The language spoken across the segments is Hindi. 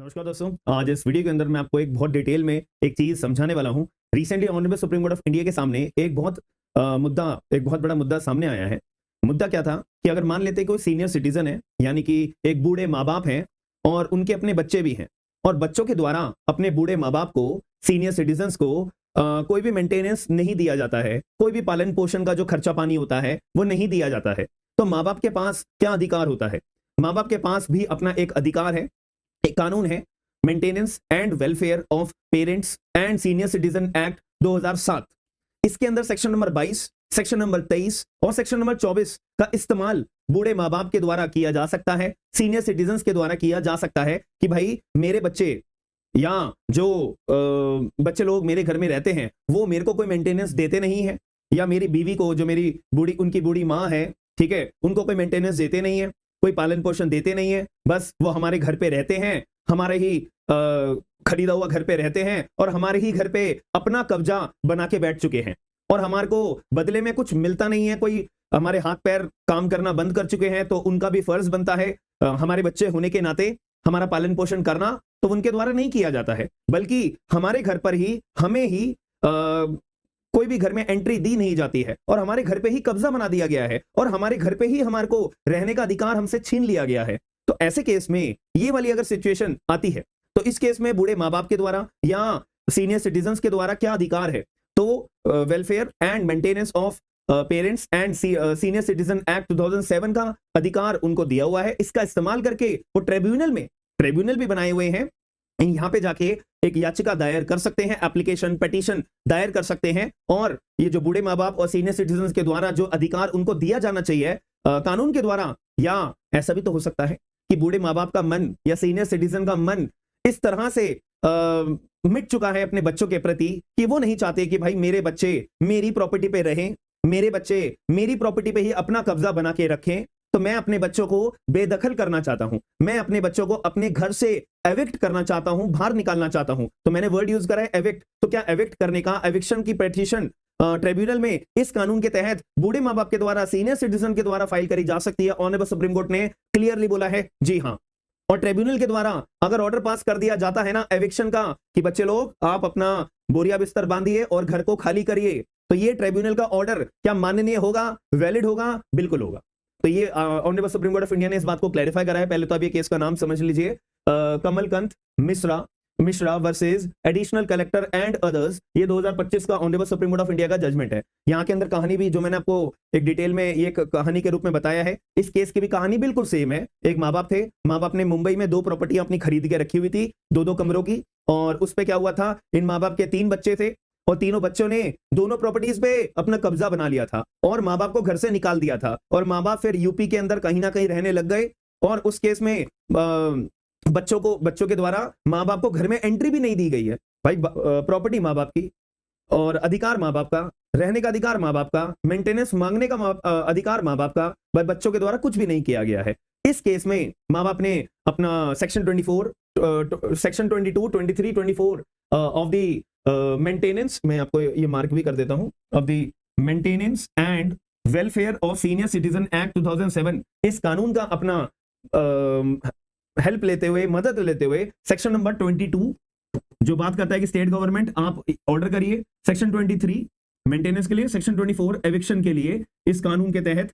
नमस्कार दोस्तों, आज इस वीडियो के अंदर मैं आपको एक बहुत डिटेल में एक चीज समझाने वाला हूं। Recently honourable supreme court of India के सामने एक बहुत बड़ा मुद्दा सामने आया है। मुद्दा क्या था कि अगर मान लेते कोई सीनियर सिटीजन है, यानी कि एक बूढ़े माँ बाप हैं और उनके अपने बच्चे भी हैं, और बच्चों के द्वारा अपने बूढ़े माँ बाप को, सीनियर सिटीजन्स को कोई भी मेंटेनेंस नहीं दिया जाता है, कोई भी पालन पोषण का जो खर्चा पानी होता है वो नहीं दिया जाता है, तो माँ बाप के पास क्या अधिकार होता है? माँ बाप के पास भी अपना एक अधिकार है, एक कानून है, maintenance and welfare of parents and senior citizen act 2007। इसके अंदर सेक्शन नंबर 22, सेक्शन नंबर 23 और सेक्शन नंबर 24 का इस्तेमाल बूढ़े माँ बाप के द्वारा किया जा सकता है, सीनियर सिटीजन के द्वारा किया जा सकता है कि भाई मेरे बच्चे या जो बच्चे लोग मेरे घर में रहते हैं वो मेरे को कोई मेंटेनेंस देते नहीं है, या मेरी बीवी को, जो मेरी उनकी बूढ़ी माँ है, ठीक है, उनको कोई मेंटेनेंस देते नहीं है, कोई पालन पोषण देते नहीं है, बस वो हमारे घर पे रहते हैं, हमारे ही खरीदा हुआ घर पे रहते हैं और हमारे ही घर पे अपना कब्जा बना के बैठ चुके हैं, और हमारे को बदले में कुछ मिलता नहीं है, कोई हमारे हाथ पैर काम करना बंद कर चुके हैं, तो उनका भी फर्ज बनता है हमारे बच्चे होने के नाते हमारा पालन पोषण करना, तो उनके द्वारा नहीं किया जाता है, बल्कि हमारे घर पर ही हमें ही कोई भी घर में एंट्री दी नहीं जाती है, और हमारे घर पे ही कब्जा बना दिया गया है, और हमारे घर पे ही हमारे को रहने का अधिकार हमसे छीन लिया गया है। तो ऐसे केस में ये वाली अगर सिचुएशन आती है, तो इस केस में बूढ़े माँ बाप के द्वारा या सीनियर सिटीजन के द्वारा क्या अधिकार है? तो welfare and maintenance of parents and senior citizen act 2007 का अधिकार उनको दिया हुआ है। इसका इस्तेमाल करके वो ट्रिब्यूनल भी बनाए हुए हैं, यहाँ पे जाके एक याचिका दायर कर सकते हैं, एप्लीकेशन पिटीशन दायर कर सकते हैं, और ये जो बूढ़े माँ बाप और सीनियर सिटीजन के द्वारा जो अधिकार उनको दिया जाना चाहिए कानून के द्वारा, या ऐसा भी तो हो सकता है कि बूढ़े माँ बाप का मन या सीनियर सिटीजन का मन इस तरह से मिट चुका है अपने बच्चों के प्रति कि वो नहीं चाहते कि भाई मेरे बच्चे मेरी प्रॉपर्टी पे रहें, मेरे बच्चे मेरी प्रॉपर्टी पे ही अपना कब्जा बना के रखें, तो मैं अपने बच्चों को बेदखल करना चाहता हूं, मैं अपने बच्चों को अपने घर से एविक्ट करना चाहता हूं, बाहर निकालना चाहता हूं। तो मैंने वर्ड यूज करा है एविक्ट। तो क्या एविक्ट करने का, एविक्शन की पिटीशन ट्रिब्यूनल में इस कानून के तहत बूढ़े माँ बाप के द्वारा, सीनियर सिटीजन के द्वारा फाइल करी जा सकती है? ऑनरेबल सुप्रीम कोर्ट ने क्लियरली बोला है जी हाँ। और ट्रिब्यूनल के द्वारा अगर ऑर्डर पास कर दिया जाता है ना एविक्शन का, कि बच्चे लोग आप अपना बोरिया बिस्तर बांधिए और घर को खाली करिए, तो ये ट्रिब्यूनल का ऑर्डर क्या माननीय होगा, वैलिड होगा? बिल्कुल होगा। तो ये honourable supreme court of India ने इस बात को क्लैरिफाई करा है। पहले तो आप ये केस का नाम समझ लीजिए, Kamalkant Mishra versus additional collector and others. ये 2025 का honourable supreme court of India का जजमेंट है। यहाँ के अंदर कहानी भी जो मैंने आपको एक डिटेल में ये कहानी के रूप में बताया है, इस केस की भी कहानी बिल्कुल सेम है। एक माँ बाप थे, माँ बाप ने मुंबई में 2 प्रॉपर्टियां अपनी खरीद के रखी हुई थी, 2-2 कमरों की, और उस पे क्या हुआ था, इन माँ बाप के 3 बच्चे थे, और तीनों बच्चों ने दोनों प्रॉपर्टीज पे अपना कब्जा बना लिया था, और माँ बाप को घर से निकाल दिया था, और माँ बाप फिर यूपी के अंदर कहीं ना कहीं रहने लग गए, और उस केस में बच्चों के द्वारा माँ बाप को घर में एंट्री भी नहीं दी गई है। भाई प्रॉपर्टी माँ बाप की, और अधिकार माँ बाप का, रहने का अधिकार माँ बाप का, मेंटेनेंस मांगने का अधिकार माँ बाप का, बच्चों के द्वारा कुछ भी नहीं किया गया है। इस केस में माँ बाप ने अपना सेक्शन 22, 23, 24 ऑफ द मेंटेनेंस, मैं आपको ये मार्क भी कर देता हूं, of the maintenance and welfare of senior citizen act 2007, इस कानून का अपना हेल्प लेते हुए, मदद लेते हुए, सेक्शन नंबर 22 जो बात करता है कि स्टेट गवर्नमेंट आप ऑर्डर करिए, सेक्शन 23 मेंटेनेंस के लिए, सेक्शन 24 एविक्शन के लिए, इस कानून के तहत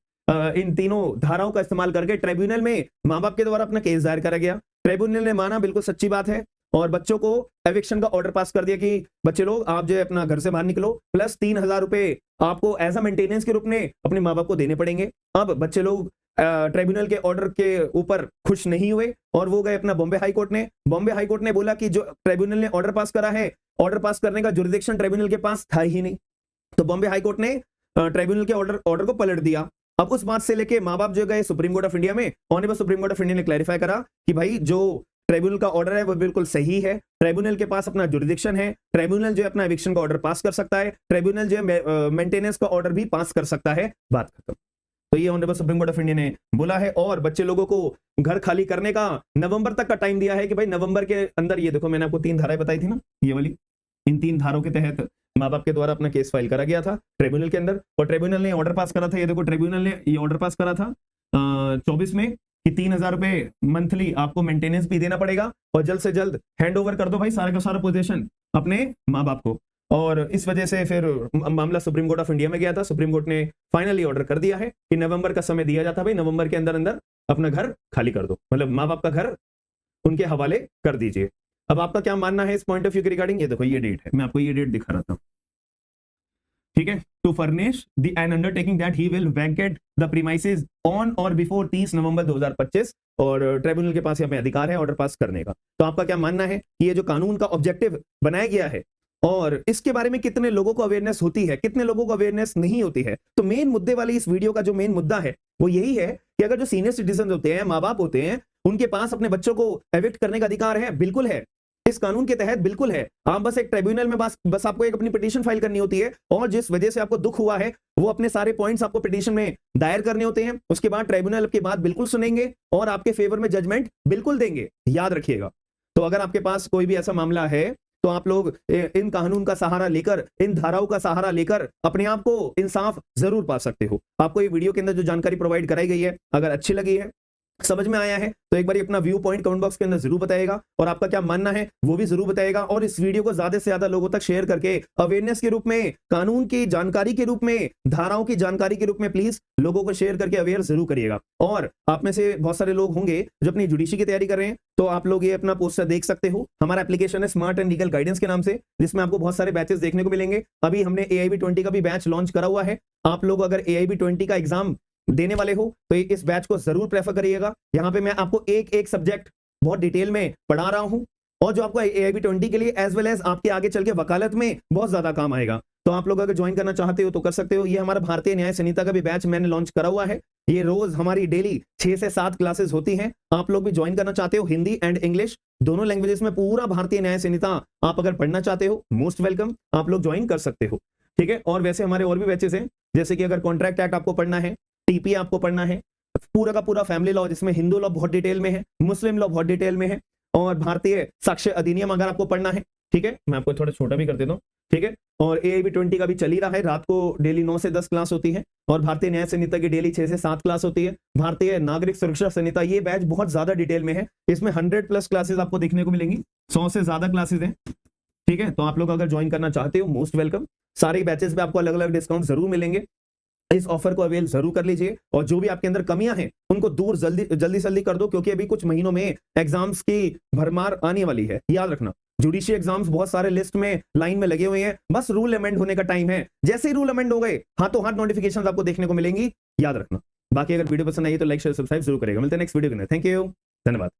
इन तीनों धाराओं का इस्तेमाल करके ट्रिब्यूनल में माँ बाप के द्वारा अपना केस दायर करा गया। ट्रिब्यूनल ने माना, बिल्कुल सच्ची बात है, और बच्चों को एविक्शन का ऑर्डर पास कर दिया कि बच्चे लोग आप जो है अपना घर से बाहर निकलो, प्लस 3,000 रुपए आपको एज अ मेंटेनेंस के रूप में अपने माँ बाप को देने पड़ेंगे। अब बच्चे लोग ट्रिब्यूनल के ऑर्डर के ऊपर खुश नहीं हुए, और वो गए अपना बॉम्बे हाई कोर्ट ने बोला कि जो ट्रिब्यूनल ने ऑर्डर पास करा है, ऑर्डर पास करने का जुरिडिक्शन ट्रिब्यूनल के पास था ही नहीं, तो बॉम्बे हाई कोर्ट ने ट्रिब्यूनल के ऑर्डर को पलट दिया। अब उस बात से लेके माँ बाप जो गए सुप्रीम कोर्ट ऑफ इंडिया में, honourable supreme court of India ने क्लैरिफाई करा कि भाई जो ट्रिब्यूनल का ऑर्डर है वो बिल्कुल सही है, ट्रिब्यूनल के पास अपना जुरिडिक्शन है, ट्रिब्यूनल जो है अपना एविक्शन का ऑर्डर पास कर सकता है, ट्रिब्यूनल जो है मेंटेनेंस का ऑर्डर भी पास कर सकता है, बात खत्म। तो ये honourable supreme court of India ने बोला है, और बच्चे लोगों को घर खाली करने का नवंबर तक का टाइम दिया है कि भाई नवंबर के अंदर, ये देखो मैंने आपको 3 धाराएं बताई थी ना, ये वाली, इन 3 धारों के तहत माँ बाप के द्वारा अपना केस फाइल करा गया था ट्रिब्यूनल के अंदर, और ट्रिब्यूनल ने ऑर्डर पास करा था, ये देखो ट्रिब्यूनल ने ये ऑर्डर पास करा था 24 में, कि 3,000 रुपए मंथली आपको मेंटेनेंस भी देना पड़ेगा और जल्द से जल्द हैंड ओवर कर दो भाई सारा का सारा पोजीशन अपने माँ बाप को। और इस वजह से फिर मामला सुप्रीम कोर्ट ऑफ इंडिया में गया था। सुप्रीम कोर्ट ने फाइनली ऑर्डर कर दिया है कि नवंबर का समय दिया जाता है, भाई नवंबर के अंदर अंदर अपना घर खाली कर दो, मतलब माँ बाप का घर उनके हवाले कर दीजिए। अब आपका क्या मानना है इस पॉइंट ऑफ व्यू के रिगार्डिंग? ये देखो ये डेट है, मैं आपको ये डेट दिखा रहा था, ठीक है। To furnish the an undertaking that he will vacate the premises on or before 30 November 2025, और ट्रिब्यूनल के पास यहाँ पे अधिकार है ऑर्डर पास करने का। तो आपका क्या मानना है कि ये जो कानून का ऑब्जेक्टिव बनाया गया है और इसके बारे में कितने लोगों को अवेयरनेस होती है, कितने लोगों को अवेयरनेस नहीं होती है? तो मेन मुद्दे वाली इस वीडियो का जो मेन मुद्दा है वो यही है कि अगर जो सीनियर सिटीजन होते हैं, माँ बाप होते हैं, उनके पास अपने बच्चों को एविक्ट करने का अधिकार है, बिल्कुल है, इस कानून के तहत बिल्कुल है। आप बस एक ट्रिब्यूनल में बस आपको एक अपनी पिटीशन फाइल करनी होती है, और जिस वजह से आपको दुख हुआ है वो अपने सारे पॉइंट्स आपको पिटीशन में दायर करने होते हैं। उसके बाद ट्रिब्यूनल की बात बिल्कुल सुनेंगे और आपके फेवर में जजमेंट बिल्कुल देंगे, याद रखिएगा। तो अगर आपके पास कोई भी ऐसा मामला है तो आप लोग इन कानून का सहारा लेकर, इन धाराओं का सहारा लेकर अपने आप को इंसाफ जरूर पा सकते हो। आपको ये वीडियो के अंदर जो जानकारी प्रोवाइड कराई गई है अगर अच्छी लगी है, समझ में आया है, तो एक बार अपना व्यू पॉइंट कमेंट बॉक्स के अंदर जरूर बताइएगा, और आपका क्या मानना है वो भी जरूर बताइएगा। और इस वीडियो को ज्यादा से ज्यादा लोगों तक शेयर करके अवेयरनेस के रूप में, कानून की जानकारी के रूप में, धाराओं की जानकारी के रूप में प्लीज लोगों को शेयर करके अवेयर जरूर करिएगा। और आप में से बहुत सारे लोग होंगे जो अपनी जुडिशरी की तैयारी कर रहे हैं, तो आप लोग ये अपना पोस्टर देख सकते हो। हमारा एप्लीकेशन है स्मार्ट एंड लीगल गाइडेंस के नाम से, जिसमें आपको बहुत सारे बैचेस देखने को मिलेंगे। अभी हमने AIB 20 का भी बैच लॉन्च करा हुआ है। आप लोग अगर AIB 20 का एग्जाम देने वाले हो तो इस बैच को जरूर प्रेफर करिएगा। यहाँ पे मैं आपको एक एक सब्जेक्ट बहुत डिटेल में पढ़ा रहा हूं, और जो आपको AIB 20 के लिए एज वेल एज आपके आगे चल के वकालत में बहुत ज्यादा काम आएगा। तो आप लोग अगर ज्वाइन करना चाहते हो तो कर सकते हो। ये हमारा भारतीय न्याय संहिता का भी बैच मैंने लॉन्च करा हुआ है। ये रोज हमारी डेली 6 से 7 क्लासेस होती हैं। आप लोग भी ज्वाइन करना चाहते हो, हिंदी एंड इंग्लिश दोनों लैंग्वेजेस में पूरा भारतीय न्याय संहिता आप अगर पढ़ना चाहते हो, मोस्ट वेलकम, आप लोग ज्वाइन कर सकते हो, ठीक है। और वैसे हमारे और भी बैचेस हैं, जैसे कि अगर कॉन्ट्रैक्ट एक्ट आपको पढ़ना है, TP आपको पढ़ना है, पूरा का पूरा फैमिली लॉ जिसमें हिंदू लॉ बहुत डिटेल में है, मुस्लिम लॉ बहुत डिटेल में है, और भारतीय साक्ष्य अधिनियम अगर आपको पढ़ना है, ठीक है। मैं आपको थोड़ा छोटा भी कर देता हूँ, ठीक है। और AIB 20 का भी चल ही रहा है, रात को डेली 9 से 10 क्लास होती है, और भारतीय न्याय संहिता की डेली 6 से 7 क्लास होती है। भारतीय नागरिक सुरक्षा संहिता, ये बैच बहुत ज्यादा डिटेल में है, इसमें 100+ क्लासेस आपको देखने को मिलेंगी, 100 से ज्यादा क्लासेस हैं, ठीक है। तो आप लोग अगर ज्वाइन करना चाहते हो, मोस्ट वेलकम। सारे बैचेस पे आपको अलग अलग डिस्काउंट जरूर मिलेंगे, इस ऑफर को अवेल जरूर कर लीजिए। और जो भी आपके अंदर कमियां हैं उनको दूर जल्दी कर दो, क्योंकि अभी कुछ महीनों में एग्जाम्स की भरमार आने वाली है। याद रखना, जुडिशरी एग्जाम्स बहुत सारे लिस्ट में लाइन में लगे हुए हैं, बस रूल अमेंड होने का टाइम है। जैसे ही रूल अमेंड हो गए, हाथों हाथ नोटिफिकेशन आपको देखने को मिलेंगी, याद रखना। बाकी अगर वीडियो पसंद आई तो लाइक शेयर सब्सक्राइब जरूर करेगा। मिलते हैं नेक्स्ट वीडियो के अंदर। थैंक यू, धन्यवाद।